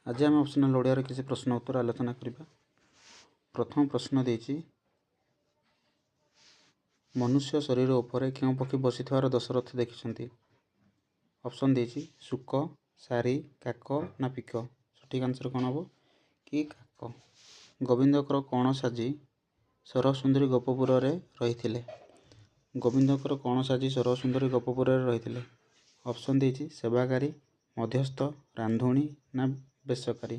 आज आम ऑप्शनल ओडिया किसी प्रश्न उत्तर आलोचना करवा। प्रथम प्रश्न देछि मनुष्य शरीर उपरे क्यों पक्षी बसी दशरथ देखिछन्ति। ऑप्शन देछि शुक, सारी, काक ना पिक। सठिक आंसर कौन हम कि काक। गोविंदकर कौन साजी सरसुंदरी गोपपुर रही। गोविंदकर कौन साजी सरसुंदरी गोपपुर रही। ऑप्शन देछि सेवाकारी, मध्यस्थ, रांधुणी ना बेसकारी।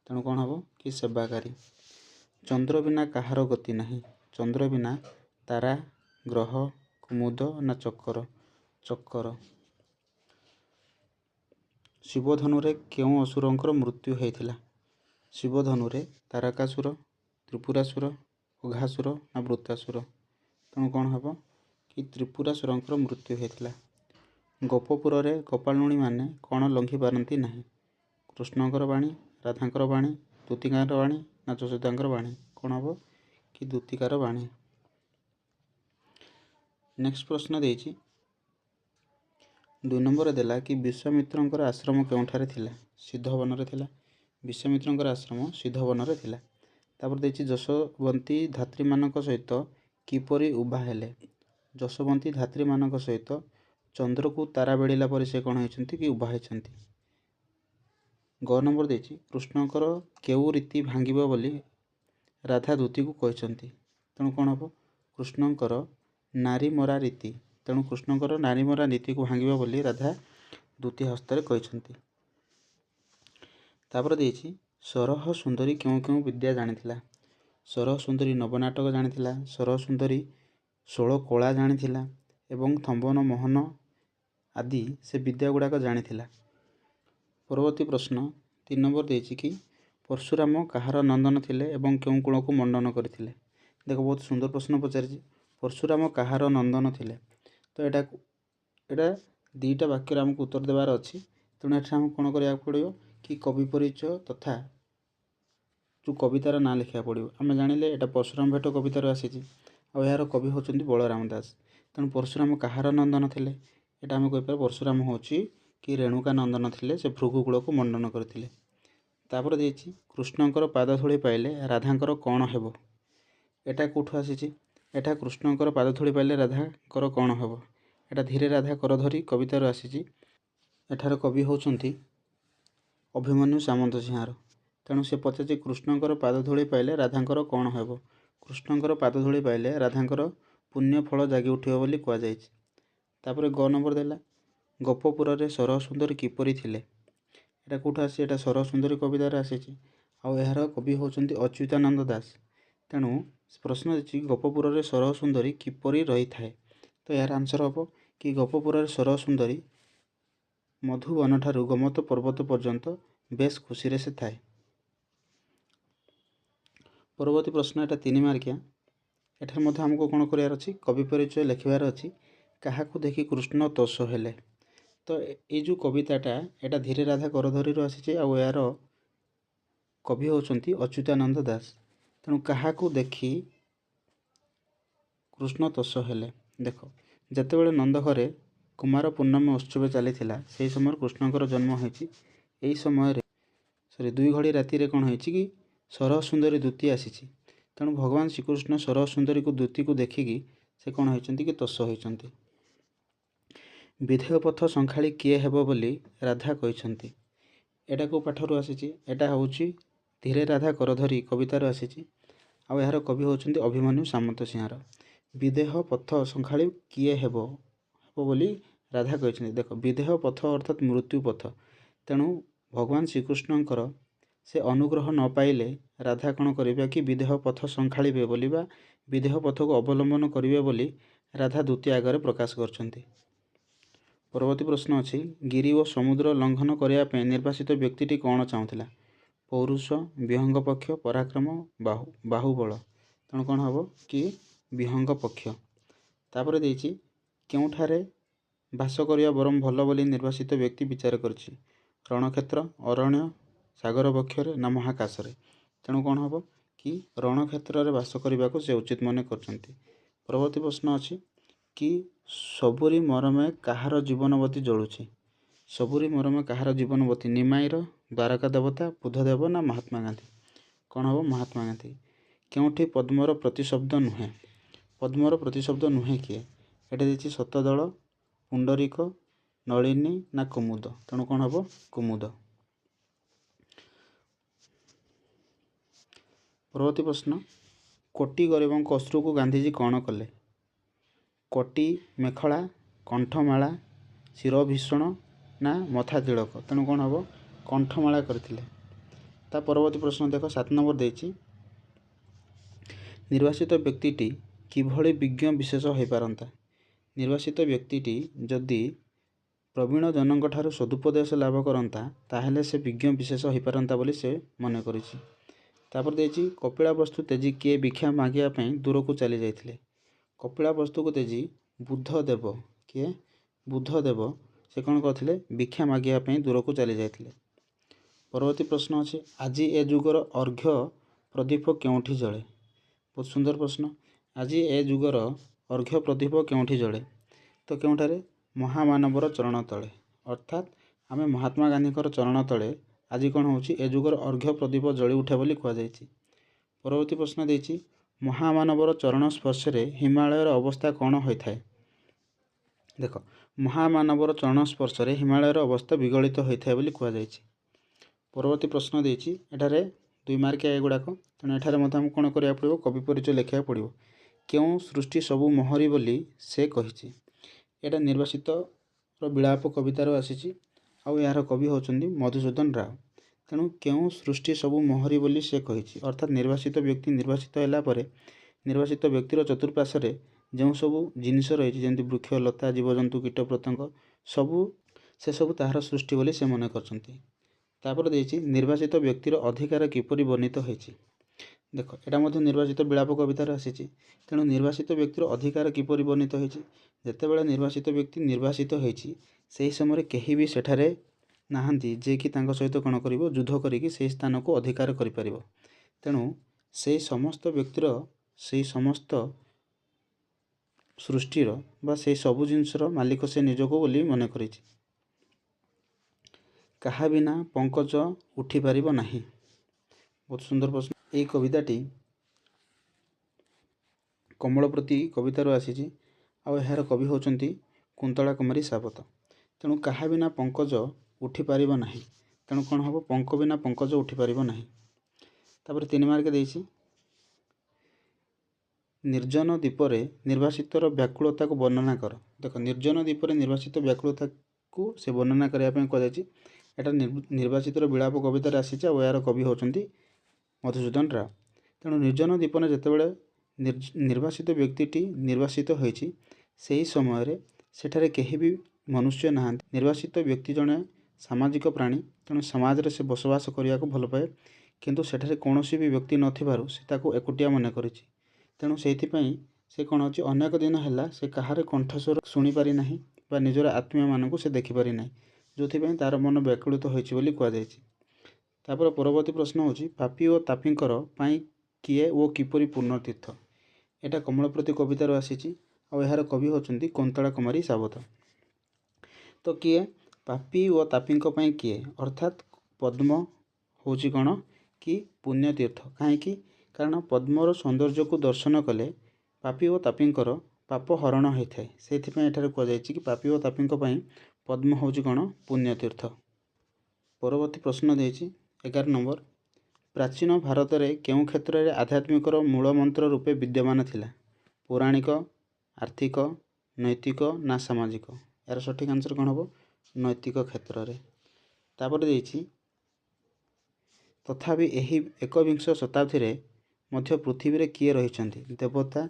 तेणु कौन हम कि सेवाकारी। चंद्र बिना कहार गति नहीं। चंद्र बिना तारा, ग्रह, कुमुद ना चक्कर। चक्कर। शिवधनुरे क्यों असुरंकर मृत्यु होता। शिवधनुरे तारकासुर, त्रिपुरासुर, अघासुर ना वृत्तासुर। तेणु कौन हम कि त्रिपुरासुरंकर मृत्यु होता। गोपपुर रे गोपालुणी माने कौन लंघी पारती नहीं। कृष्णकर बाणी, राधांकर बाणी, दूतिकार बाणी ना यशोदांकर बाणी। कौन हम कि दूतिकार बाणी। नेक्स्ट प्रश्न देछि 2 नंबर देला कि विश्वामित्रंकर आश्रम केउठारे थिला। सिद्धवन रे थिला। विश्वामित्रंकर आश्रम सिद्धवन रे थिला। तापर देछि जशोवंती धात्री मानक सहित किपरि उभा हेले। जशोवंती धात्री मानक सहित चंद्र को तारा बेड़िला पर से कौन होइछन्ति कि उभा होइछन्ति। ग नंबर देछि कृष्णकर केउ रीति भांगिबो बोली राधा दूती को कहिछन्ति। तेणु कौन हम कृष्णकर नारी मरा रीति। तेणु कृष्णकर नारी मरा नीति को भांगिबो बोली राधा दूती हस्ତରେ कहिछन्ति। तापर देछि सरह सुंदरी क्यों क्यों विद्या जानिथिला। सरह सुंदरी नवनाटक जानिथिला। सरह सुंदरी 16 कला जानिथिला एवं थंबन मोहन आदि से विद्या गुड़ाक जानिथिला। परवर्ती प्रश्न 3 नंबर देछि कि परशुराम कहार नंदन थिले एवं क्यों कूल को मंडन करथिले। देखो बहुत सुंदर प्रश्न पचारि। परशुराम कहार नंदन थिले। तो एटा दीटा वाक्य आमको उत्तर देवार अच्छी। तेणु ये आम कौन करा पड़ो कि कवि परिचय तथा जो कवितार ना लिखा पड़ो। आम जानिले एटा परशुराम भेट कवितार आसी यार कवि होचंती बलराम दास। तेणु परशुराम कहार नंदन थिले एटा आम कहीपर परशुराम होची कि रेणुका नंदन थिले से भृगुकूल को मंडन करथिले। तापर देछि कृष्णकर पादधूली पाइले राधांकर कौन हेबो। एटा कोठु आसीछि। एटा कृष्णकर पादधूली पाइले राधांकर कौन हेबो। एटा धीरे राधा कर धरी कवितार आसीछि। एठार कवि होचंती अभिमन्यु सामंत सिंहार। तेणु से पचारि कृष्णकर पादधूली पाइले राधांकर कौन हेबो। कृष्णकर पादधूली पाइले राधांकर पुण्य फल जागी उठिबो बोली कुआ जायछि। तापर ग नंबर देला गोपपुर रे सरह सुंदरी किपरि थिले। एटा कोठु आसी। एटा सरह सुंदरी कवितार आसीछि। आउ यार कवि होचंती अच्युतानंद दास। तेणु प्रश्न देछि गोपपुर रे सरह सुंदरी किपरि रही थाए। तो यार आंसर हम कि गोपपुर रे सरह सुंदरी मधुवन ठारू गोमत पर्वत पर्यंत बेस खुशी रे से थाए। परवर्ती प्रश्न एटा 3 मार्किया। एठार मध्य हमको कौन करार अच्छी कवि परिचय लिखबार अच्छी। क्या देखि कृष्ण तोष हेले। तो ये जो कविताटा एटा धीरे राधा करधरी आसी यार कवि होचंती अच्युतानंद दास। तेणु क्या देखि कृष्ण तोष हेले। देख जितेबाला नंद घरे कुमार पूर्णमी उत्सव चली से समय कृष्णकर जन्म होती। समय सॉरी 2 घड़ी राति कौन होती कि सरह सुंदरी दूती आसी। तेणु भगवान श्रीकृष्ण सरह सुंदरी को दूती को देखिकी से कौन होती कि तोष होती। विधेय पथ संखाड़ी किए हेब बोली राधा कहते। एटा को पाठर आसी। एटा हूँ धीरे राधा करधरी कवितार आसी। आउ यार कवि होचंती अभिमन्यु सामंत सिंहार। विदेह पथ संखाड़ी किए हेब बोली राधा कहते। देख विदेह पथ अर्थात मृत्यु पथ। तेणु भगवान श्रीकृष्णकर से अनुग्रह न पाइले राधा कौन करिबा कि विदेह पथ संखाड़े बोली बा विदेह पथ को अवलंबन करिवे बोली राधा द्वितीय आगे प्रकाश करछन्ती। परवर्ती प्रश्न अच्छी गिरी और समुद्र लंघन करने निर्वासित व्यक्ति कौन चाहूला। पौरुष, विहंग पक्ष, पराक्रम, बाहुबल। तेणु कौन हम कि विहंग पक्ष। तापर देछि केउठारे बास करिया बरम भल बोली निर्वासित व्यक्ति विचार करछि। रणक्षेत्र, अरण्य, सागर बक्षरे ना महाकाशरे। तेणु कौन हम कि रणक्षेत्र रे बास करने को से उचित मन करछन्ती। परवर्ती प्रश्न अच्छी कि सबुरी मरमे कहार जीवनबती जलुछि। सबुरी मरमे कहार जीवनबती निमाईर, ଦ୍ୱାରକା ଦେବତା, ବୁଦ୍ଧଦେବ ନା ମହାତ୍ମା ଗାନ୍ଧୀ? କ'ଣ ହେବ? ମହାତ୍ମା ଗାନ୍ଧୀ। କେଉଁଠି ପଦ୍ମର ପ୍ରତିଶବ୍ଦ ନୁହେଁ? ପଦ୍ମର ପ୍ରତିଶବ୍ଦ ନୁହେଁ କିଏ? ଏଠି ଦେଇଛି ଶତଦଳ, ପୁଣ୍ଡରୀକ, ନଳିନୀ ନା କୁମୁଦ? ତେଣୁ କ'ଣ ହେବ? କୁମୁଦ। ପରବର୍ତ୍ତୀ ପ୍ରଶ୍ନ, କୋଟି ଗରିବଙ୍କ ଅଶ୍ରୁକୁ ଗାନ୍ଧିଜୀ କ'ଣ କଲେ? କୋଟି ମେଖଳା, କଣ୍ଠମାଳା, ଶିରଭୀଷଣ ନା ମଥା ତିଳକ? ତେଣୁ କ'ଣ ହେବ? କଣ୍ଠମାଳା କରିଥିଲେ। ତା ପରବର୍ତ୍ତୀ ପ୍ରଶ୍ନ ଦେଖ, 7 ନମ୍ବର ଦେଇଛି, ନିର୍ବାସିତ ବ୍ୟକ୍ତିଟି କିଭଳି ବିଜ୍ଞ ବିଶେଷ ହୋଇପାରନ୍ତା? ନିର୍ବାସିତ ବ୍ୟକ୍ତିଟି ଯଦି ପ୍ରବୀଣ ଜନଙ୍କଠାରୁ ସଦୁପଦେଶ ଲାଭ କରନ୍ତା ତାହେଲେ ସେ ବିଜ୍ଞ ବିଶେଷ ହୋଇପାରନ୍ତା ବୋଲି ସେ ମନେ କରିଛି। ତାପରେ ଦେଇଛି, କପିଳାବସ୍ତୁ ତେଜୀ କିଏ ଭିକ୍ଷା ମାଗିବା ପାଇଁ ଦୂରକୁ ଚାଲି ଯାଇଥିଲେ? କପିଳାବସ୍ତୁକୁ ତେଜୀ ବୁଦ୍ଧଦେବ, କିଏ? ବୁଦ୍ଧଦେବ ସେ କ'ଣ କରିଥିଲେ? ଭିକ୍ଷା ମାଗିବା ପାଇଁ ଦୂରକୁ ଚାଲି ଯାଇଥିଲେ। ପରବର୍ତ୍ତୀ ପ୍ରଶ୍ନ ଅଛି, ଆଜି ଏ ଯୁଗର ଅର୍ଘ୍ୟ ପ୍ରଦୀପ କେଉଁଠି ଜଳେ? ବହୁତ ସୁନ୍ଦର ପ୍ରଶ୍ନ। ଆଜି ଏ ଯୁଗର ଅର୍ଘ୍ୟ ପ୍ରଦୀପ କେଉଁଠି ଜଳେ? ତ କେଉଁଠାରେ? ମହାମାନବର ଚରଣ ତଳେ। ଅର୍ଥାତ୍ ଆମେ ମହାତ୍ମା ଗାନ୍ଧୀଙ୍କର ଚରଣ ତଳେ ଆଜି କ'ଣ ହେଉଛି? ଏ ଯୁଗର ଅର୍ଘ୍ୟ ପ୍ରଦୀପ ଜଳି ଉଠେ ବୋଲି କୁହାଯାଇଛି। ପରବର୍ତ୍ତୀ ପ୍ରଶ୍ନ ଦେଇଛି, ମହାମାନବର ଚରଣ ସ୍ପର୍ଶରେ ହିମାଳୟର ଅବସ୍ଥା କ'ଣ ହୋଇଥାଏ? ଦେଖ, ମହାମାନବର ଚରଣ ସ୍ପର୍ଶରେ ହିମାଳୟର ଅବସ୍ଥା ବିଗଳିତ ହୋଇଥାଏ ବୋଲି କୁହାଯାଇଛି। ପରବର୍ତ୍ତୀ ପ୍ରଶ୍ନ ଦେଇଛି, ଏଠାରେ 2 ମାର୍କିଆ ଏଗୁଡ଼ାକ, ତେଣୁ ଏଠାରେ ମଧ୍ୟ ଆମକୁ କ'ଣ କରିବାକୁ ପଡ଼ିବ? କବି ପରିଚୟ ଲେଖିବାକୁ ପଡ଼ିବ। କେଉଁ ସୃଷ୍ଟି ସବୁ ମୋହରି ବୋଲି ସେ କହିଛି? ଏଇଟା ନିର୍ବାସିତର ବିଳାପ କବିତାରୁ ଆସିଛି, ଆଉ ଏହାର କବି ହେଉଛନ୍ତି ମଧୁସୂଦନ ରାଓ। ତେଣୁ କେଉଁ ସୃଷ୍ଟି ସବୁ ମୋହରି ବୋଲି ସେ କହିଛି? ଅର୍ଥାତ୍ ନିର୍ବାସିତ ବ୍ୟକ୍ତି ନିର୍ବାସିତ ହେଲା ପରେ ନିର୍ବାସିତ ବ୍ୟକ୍ତିର ଚତୁଃପାର୍ଶ୍ୱରେ ଯେଉଁ ସବୁ ଜିନିଷ ରହିଛି, ଯେମିତି ବୃକ୍ଷ, ଲତା, ଜୀବଜନ୍ତୁ, କୀଟପତଙ୍ଗ, ସେସବୁ ତାହାର ସୃଷ୍ଟି ବୋଲି ସେ ମନେ କରିଛନ୍ତି। ତାପରେ ଦେଇଛି, ନିର୍ବାସିତ ବ୍ୟକ୍ତିର ଅଧିକାର କିପରି ବର୍ଣ୍ଣିତ ହୋଇଛି? ଦେଖ, ଏଇଟା ମଧ୍ୟ ନିର୍ବାସିତ ବିଳାପ କବିତାରୁ ଆସିଛି। ତେଣୁ ନିର୍ବାସିତ ବ୍ୟକ୍ତିର ଅଧିକାର କିପରି ବର୍ଣ୍ଣିତ ହୋଇଛି? ଯେତେବେଳେ ନିର୍ବାସିତ ବ୍ୟକ୍ତି ନିର୍ବାସିତ ହୋଇଛି ସେହି ସମୟରେ କେହି ବି ସେଠାରେ ନାହାନ୍ତି ଯିଏକି ତାଙ୍କ ସହିତ କ'ଣ କରିବ? ଯୁଦ୍ଧ କରିକି ସେହି ସ୍ଥାନକୁ ଅଧିକାର କରିପାରିବ। ତେଣୁ ସେହି ସମସ୍ତ ବ୍ୟକ୍ତିର, ସେହି ସମସ୍ତ ସୃଷ୍ଟିର ବା ସେହି ସବୁ ଜିନିଷର ମାଲିକ ସେ ନିଜକୁ ବୋଲି ମନେ କରିଛି। କାହା ବିନା ପଙ୍କଜ ଉଠିପାରିବ ନାହିଁ। ବହୁତ ସୁନ୍ଦର ପ୍ରଶ୍ନ। ଏହି କବିତାଟି କମଳପ୍ରତି କବିତାରୁ ଆସିଛି, ଆଉ ଏହାର କବି ହେଉଛନ୍ତି କୁନ୍ତଳା କୁମାରୀ ସାବତ। ତେଣୁ କାହା ବିନା ପଙ୍କଜ ଉଠିପାରିବ ନାହିଁ। ତେଣୁ କ'ଣ ହେବ? ପଙ୍କ ବିନା ପଙ୍କଜ ଉଠିପାରିବ ନାହିଁ। ତାପରେ 3 ମାର୍କ ଦେଇଛି, ନିର୍ଜନ ଦ୍ୱୀପରେ ନିର୍ବାସିତର ବ୍ୟାକୁଳତାକୁ ବର୍ଣ୍ଣନା କର। ଦେଖ, ନିର୍ଜନ ଦ୍ୱୀପରେ ନିର୍ବାସିତ ବ୍ୟାକୁଳତାକୁ ସେ ବର୍ଣ୍ଣନା କରିବା ପାଇଁ କୁହାଯାଇଛି। ଏଟା ନିର୍ବାସିତର ବିଳାପ କବିତାରେ ଆସିଛି, ଆଉ ଏହାର କବି ହେଉଛନ୍ତି ମଧୁସୂଦନ ରାଓ। ତେଣୁ ନିର୍ଜନ ଦ୍ୱୀପରେ ଯେତେବେଳେ ନିର୍ବାସିତ ବ୍ୟକ୍ତିଟି ନିର୍ବାସିତ ହୋଇଛି ସେହି ସମୟରେ ସେଠାରେ କେହି ବି ମନୁଷ୍ୟ ନାହାନ୍ତି। ନିର୍ବାସିତ ବ୍ୟକ୍ତି ଜଣେ ସାମାଜିକ ପ୍ରାଣୀ, ତେଣୁ ସମାଜରେ ସେ ବସବାସ କରିବାକୁ ଭଲ ପାଏ, କିନ୍ତୁ ସେଠାରେ କୌଣସି ବି ବ୍ୟକ୍ତି ନଥିବାରୁ ସେ ତାକୁ ଏକୁଟିଆ ମନେ କରିଛି। ତେଣୁ ସେଇଥିପାଇଁ ସେ କ'ଣ ହେଉଛି? ଅନେକ ଦିନ ହେଲା ସେ କାହାର କଣ୍ଠସ୍ୱର ଶୁଣିପାରି ନାହିଁ ବା ନିଜର ଆତ୍ମୀୟମାନଙ୍କୁ ସେ ଦେଖିପାରି ନାହିଁ, ଯେଉଁଥିପାଇଁ ତା'ର ମନ ବ୍ୟାକୁଳିତ ହୋଇଛି ବୋଲି କୁହାଯାଇଛି। ତାପରେ ପରବର୍ତ୍ତୀ ପ୍ରଶ୍ନ ହେଉଛି, ପାପୀ ଓ ତାପୀଙ୍କର ପାଇଁ କିଏ ଓ କିପରି ପୂର୍ଣ୍ଣତୀର୍ଥ? ଏଇଟା କମଳପ୍ରତି କବିତାରୁ ଆସିଛି, ଆଉ ଏହାର କବି ହେଉଛନ୍ତି କୁନ୍ତଳା କୁମାରୀ ସାବତ। ତ କିଏ? ପାପୀ ଓ ତାପୀଙ୍କ ପାଇଁ କିଏ? ଅର୍ଥାତ୍ ପଦ୍ମ ହେଉଛି କ'ଣ? କି ପୁଣ୍ୟତୀର୍ଥ। କାହିଁକି? କାରଣ ପଦ୍ମର ସୌନ୍ଦର୍ଯ୍ୟକୁ ଦର୍ଶନ କଲେ ପାପୀ ଓ ତାପୀଙ୍କର ପାପ ହରଣ ହୋଇଥାଏ। ସେଇଥିପାଇଁ ଏଠାରେ କୁହାଯାଇଛି କି ପାପୀ ଓ ତାପୀଙ୍କ ପାଇଁ ପଦ୍ମ ହେଉଛି କ'ଣ? ପୁଣ୍ୟତୀର୍ଥ। ପରବର୍ତ୍ତୀ ପ୍ରଶ୍ନ ଦେଇଛି 11 ନମ୍ବର, ପ୍ରାଚୀନ ଭାରତରେ କେଉଁ କ୍ଷେତ୍ରରେ ଆଧ୍ୟାତ୍ମିକର ମୂଳ ମନ୍ତ୍ର ରୂପେ ବିଦ୍ୟମାନ ଥିଲା? ପୌରାଣିକ, ଆର୍ଥିକ, ନୈତିକ ନା ସାମାଜିକ? ଏହାର ସଠିକ୍ ଆନ୍ସର କ'ଣ ହେବ? ନୈତିକ କ୍ଷେତ୍ରରେ। ତାପରେ ଦେଇଛି, ତଥାପି ଏହି 21ଶ ଶତାବ୍ଦୀରେ ମଧ୍ୟ ପୃଥିବୀରେ କିଏ ରହିଛନ୍ତି? ଦେବତା,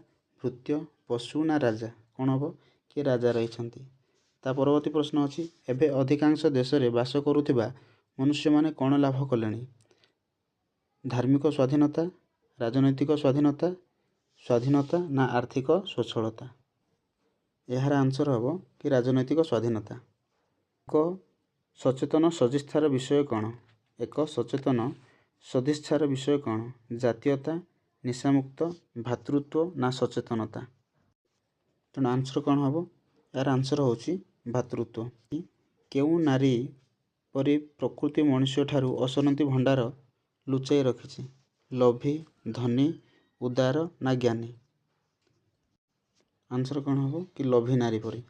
ଭୃତ୍ୟ, ପଶୁ ନା ରାଜା? କ'ଣ ହେବ? କିଏ ରାଜା ରହିଛନ୍ତି। ତା ପରବର୍ତ୍ତୀ ପ୍ରଶ୍ନ ଅଛି, ଏବେ ଅଧିକାଂଶ ଦେଶରେ ବାସ କରୁଥିବା ମନୁଷ୍ୟମାନେ କ'ଣ ଲାଭ କଲେଣି? ଧାର୍ମିକ ସ୍ୱାଧୀନତା, ରାଜନୈତିକ ସ୍ୱାଧୀନତା ନା ଆର୍ଥିକ ସ୍ୱଚ୍ଛଳତା? ଏହାର ଆନ୍ସର ହେବ କି ରାଜନୈତିକ ସ୍ୱାଧୀନତା। ଏକ ସଚେତନ ସଦିଚ୍ଛାର ବିଷୟ କ'ଣ? ଏକ ସଚେତନ ସଦିଚ୍ଛାର ବିଷୟ କ'ଣ? ଜାତୀୟତା, ନିଶାମୁକ୍ତ, ଭ୍ରାତୃତ୍ୱ ନା ସଚେତନତା? ତେଣୁ ଆନ୍ସର କ'ଣ ହେବ? ଏହାର ଆନ୍ସର ହେଉଛି ଭ୍ରାତୃତ୍ୱ। କେଉଁ ନାରୀ ପରି ପ୍ରକୃତି ମଣିଷଠାରୁ ଅସରନ୍ତି ଭଣ୍ଡାର ଲୁଚାଇ ରଖିଛି। ଲୋଭୀ, ଧନୀ, ଉଦାର ନା ଜ୍ଞାନୀ? ଆନ୍ସର କ'ଣ ହେବ କି ଲୋଭୀ ନାରୀ ପରି।